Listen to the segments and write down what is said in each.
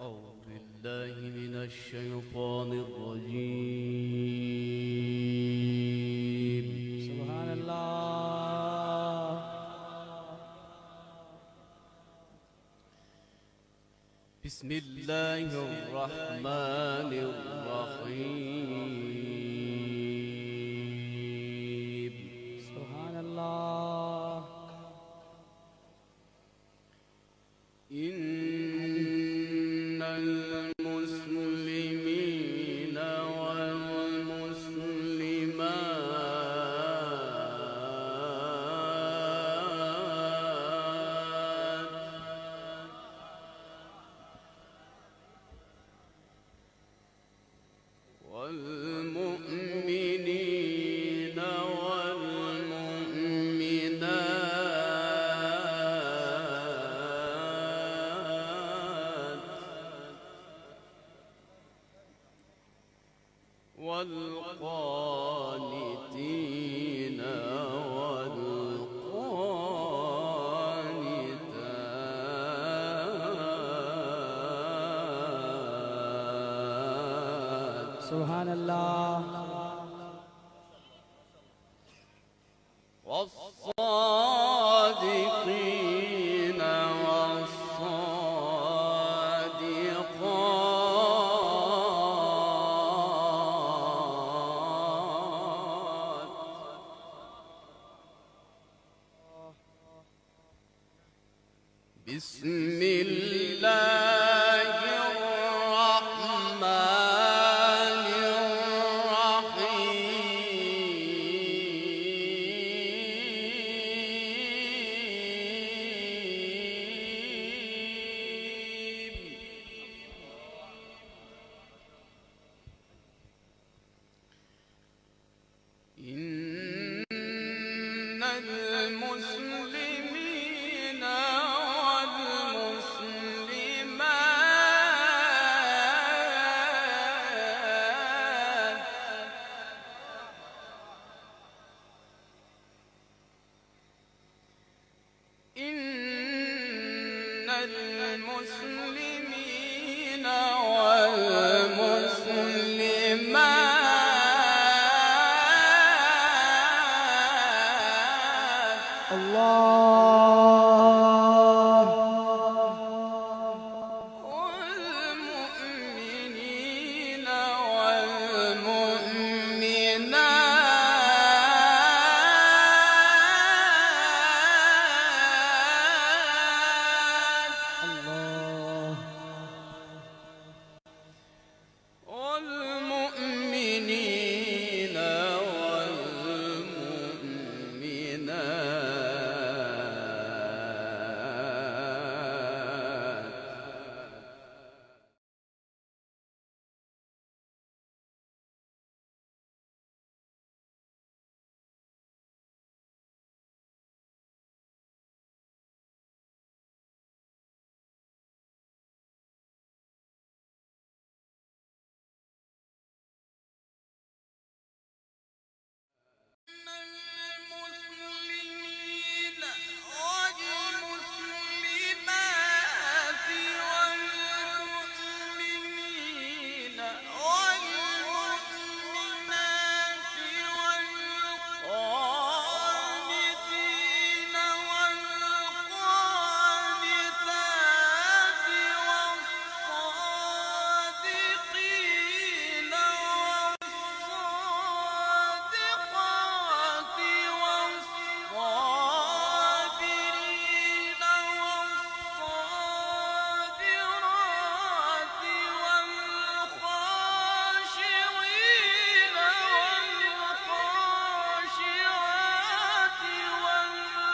أعوذ بالله من الشيطان الرجيم. سبحان الله. بسم الله الرحمن الرحيم. سبحان الله. إن المسلمين والمؤمنين والقانتين والقانتات. سبحان الله. والصادقين والصادقات. بسم الله الرحمن الرحيم. إن المسلمين والمسلمات الله. والمؤمنين والمؤمنات الله. والمؤمنين والمؤمنات. المسلمين والمسلمات والمؤمنين والمؤمنات والقانتين والقانتات والصادقين والصادقات والصابرين والصابرات والخاشعين والخاشعات والمتصدقين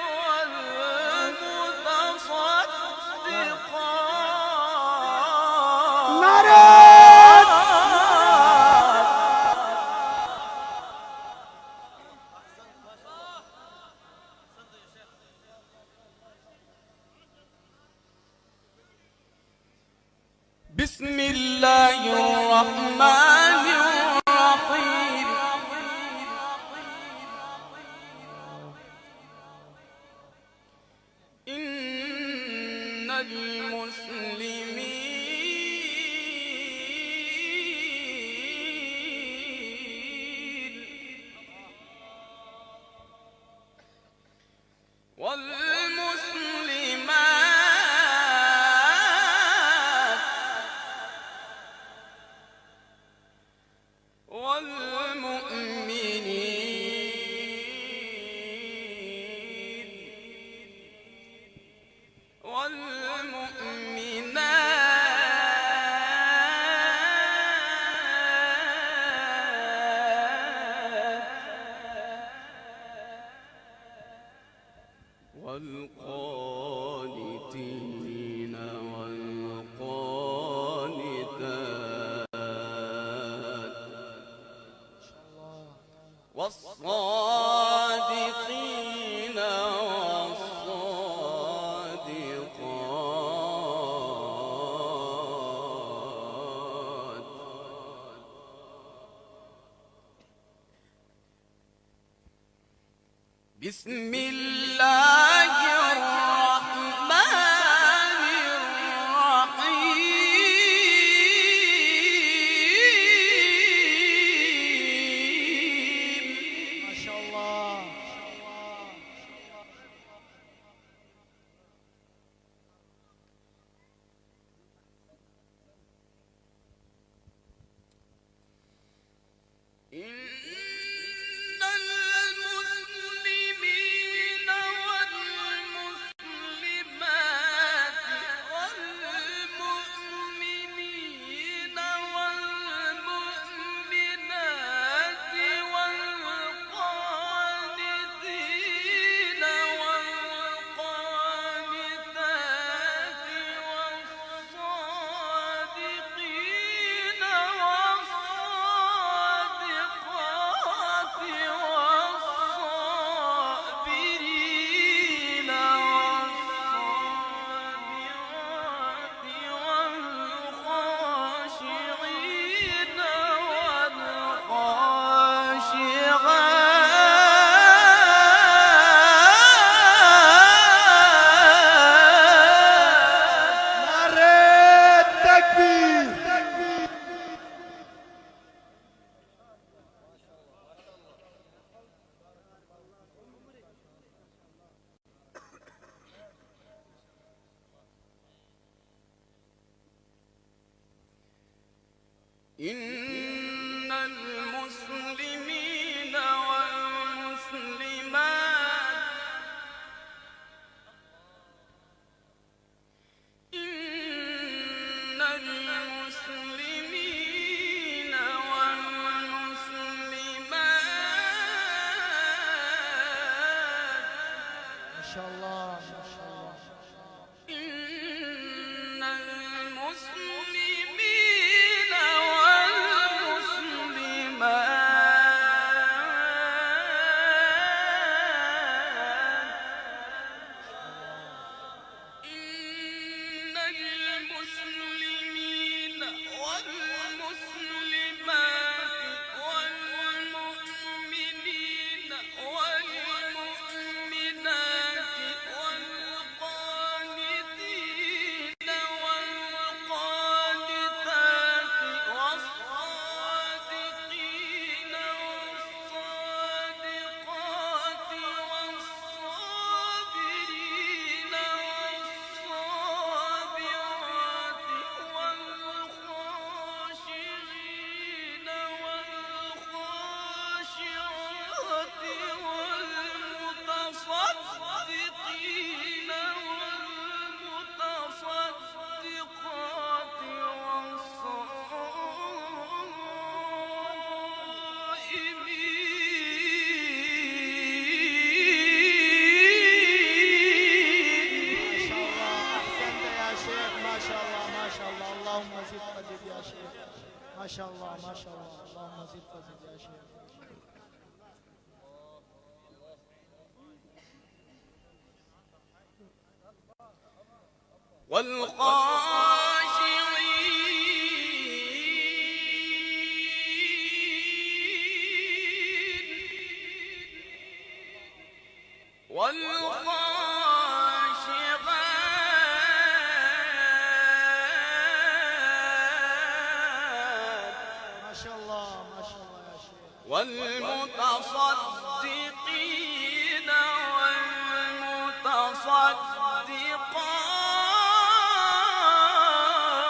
والمتصدقات. بسم الله الرحمن الرحيم. إن المسلمين والمسلمات والمؤمنين والمؤمنات والقانتين والقانتات والصادقين والصادقات بسم الله الرحمن الرحيم ما شاء الله. إن المسلمين والمسلمات والمؤمنين والمؤمنات والقانتين والقانتات والصادقين والصادقات والصابرين والصابرات والخاشعين والخاشعات نعرة تكبير. إن المسلمين والمسلمات إن المسلمين والمسلمات ما شاء الله ما شاء الله. إن المسلمين والمسلمات إن المسلمين والمسلمات والمؤمنين والمؤمنات والقانتين والقانتات والصادقين والصادقات والصابرين والصابرات والخاشعين والخاشعات والمتصدقين والمتصدقات ما والصائمين شاء الله. أحسنت يا شيخ. ما شاء الله ما شاء الله. اللهم زد فزد يا شيخ. ما شاء الله ما شاء الله. اللهم زد فزد يا شيخ. والخاشعين والخاشعات والمتصدقين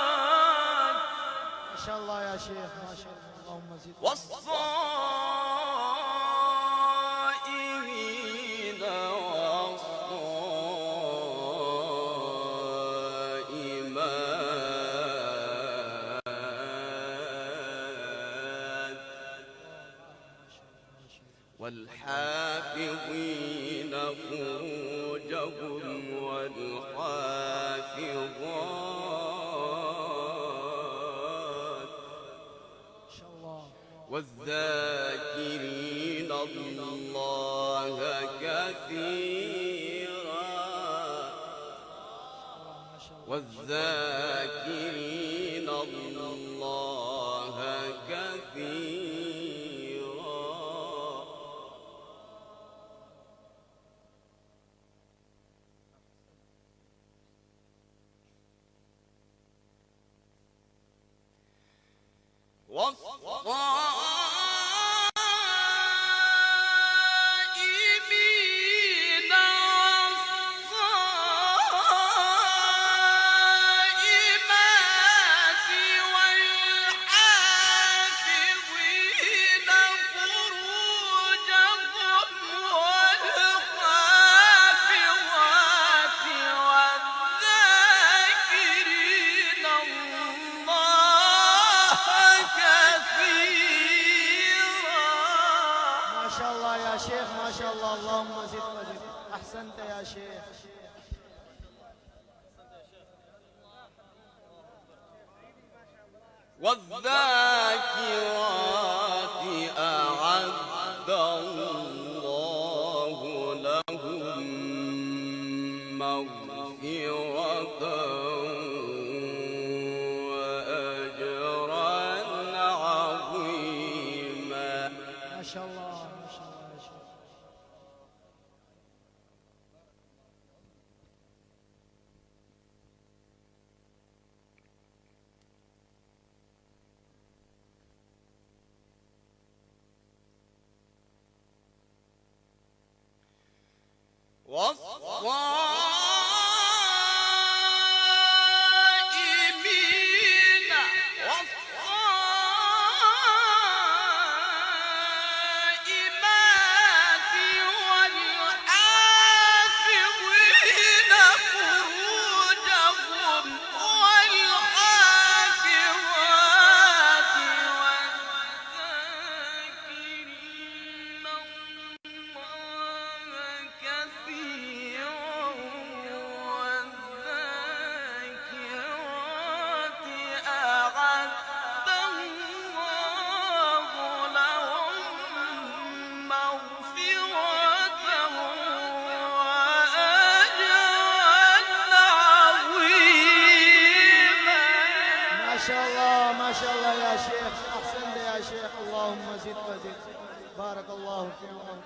والمتصدقات ما شاء الله يا شيخ ما شاء الله اللهم زد والصائمين والصائمات والحافظين فروجهم والحافظات ما شاء الله والذاكرين الله كثيرا ما شاء الله والذاكرين الله كثيرا والصائمين والصائمات والحافظين فروجهم والحافظات والذاكرين الله كثيرا ما شاء الله يا شيخ ما شاء الله اللهم زد وزد أحسنت يا شيخ والذاكرات أعد الله لهم مغفرة وأجرا عظيما ما شاء الله ما شاء الله يا شيخ والصائمين والصائمات والحافظين فروجهم والحافظات والذاكرين الله كثيرا والذاكرات أعد الله لهم مغفرة وأجرا عظيما ما شاء الله ما شاء الله يا شيخ أحسنت يا شيخ اللهم زد وزد بارك الله فيكم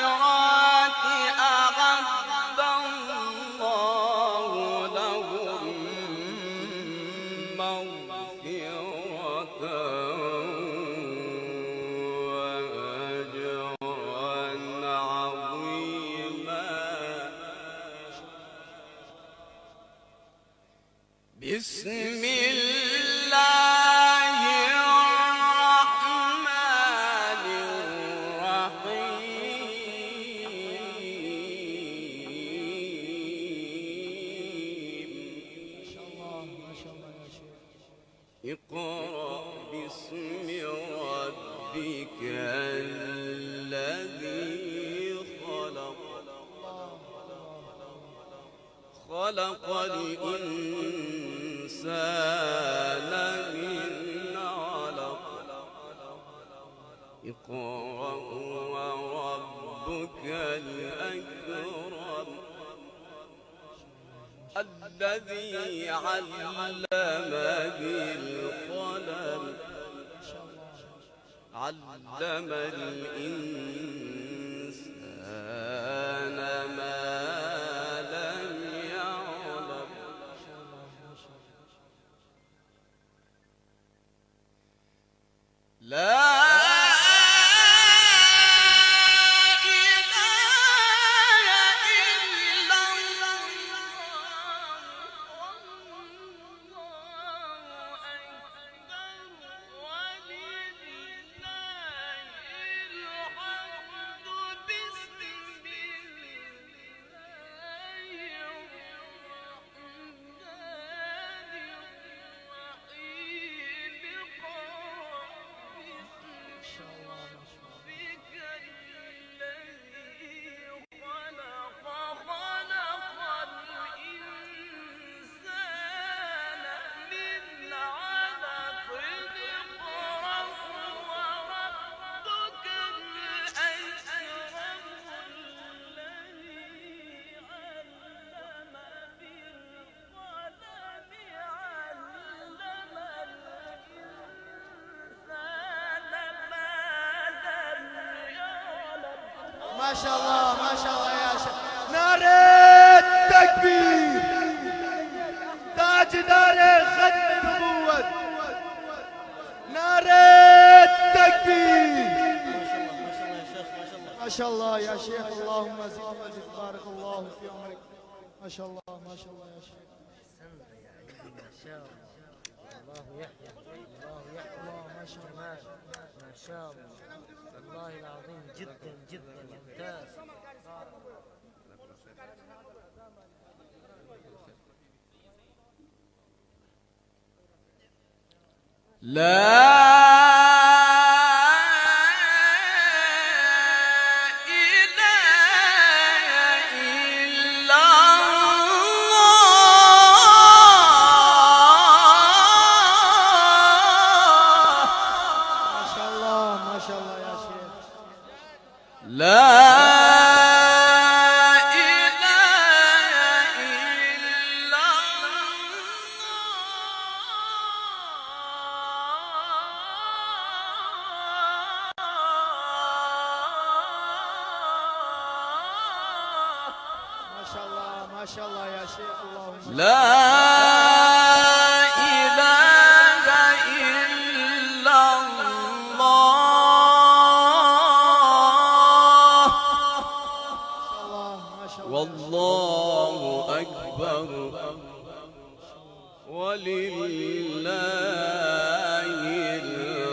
والذاكرات أعد الله لهم مغفرة وأجرا عظيما بسم الله الرحمن الرحيم ما شاء الله ما شاء الله يا شيخ اقرأ باسم ربك الذي خلق خلق الإنسان من علق اقرأ وربك الأكرم الذي علم بالقلم علم الإنسان ما ما شاء الله ما شاء الله يا شيخ. نار التكبير، تاجدار ختم النبوة، نار التكبير. ما شاء الله يا شيخ، اللهم زد وزد، بارك الله في عمرك. ما شاء الله ما شاء الله يا شيخ. ما شاء الله، الله يحيى، الله يحيى، ما شاء الله ما شاء الله، والله العظيم جدا جدا ممتاز. ما شاء الله يا شيخ، اللهم لا إله إلا الله، ما شاء الله والله أكبر، ولله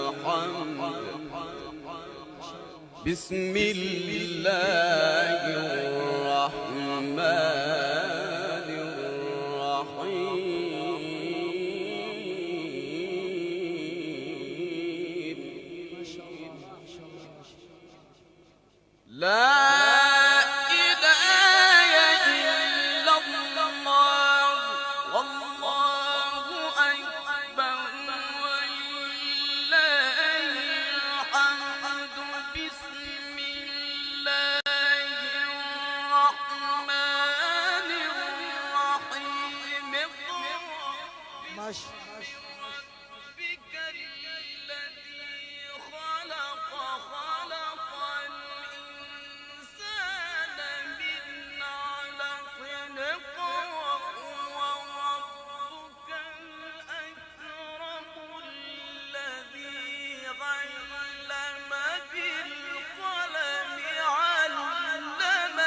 الحمد. بسم الله الرحمن الرحيم. لا إله إلا الله، والله أكبر، ولله الحمد. بسم الله الرحمن الرحيم. ما شاء الله. ربك الذي خلق الإنسان من علق، وربك الأكرم الذي علم بالقلم، علم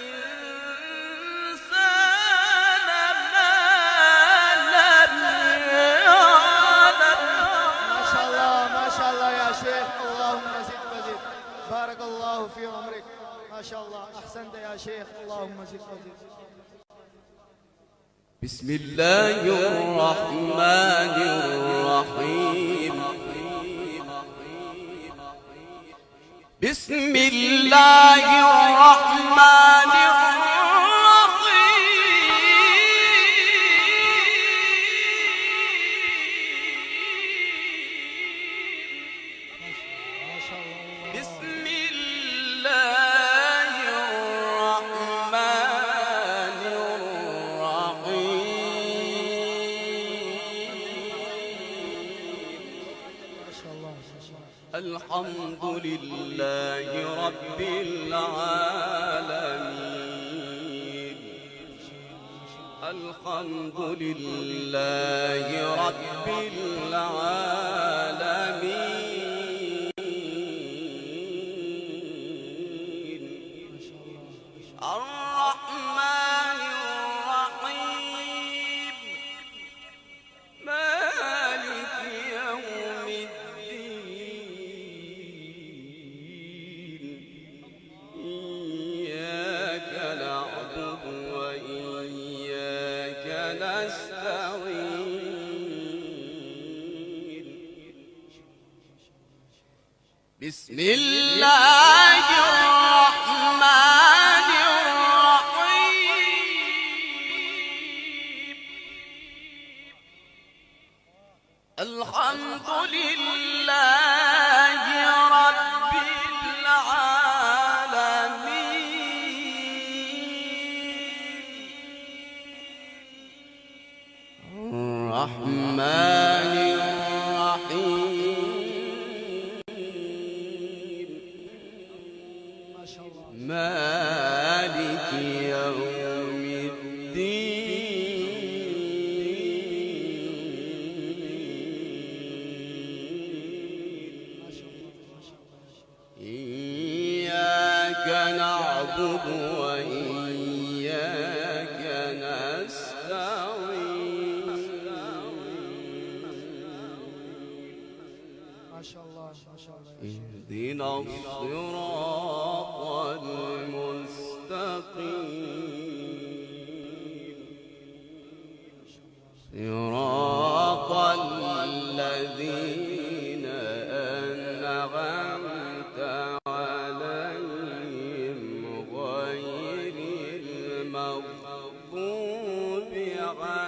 الإنسان ما لم يعلم. ما شاء الله ما شاء الله يا شيخ، اللهم زد وزد، بارك الله في عمرك. ما شاء الله، أحسنت يا شيخ، اللهم زد وزد. بسم الله الرحمن الرحيم. بسم الله الرحمن الرحيم. ما شاء الله. بسم الله الرحمن الرحيم. ما شاء الله ما شاء الله. الحمد لله رب العالمين. الحمد لله رب العالمين. بسم الله الرحمن الرحيم الحمد لله رب العالمين الرحمن الرحيم مالك يوم الدين إياك نعبد وإياك نستعين ما شاء الله ما شاء الله. اهدنا الصراط المستقيم صراط الذين أنعمت عليهم غير المغضوب عليهم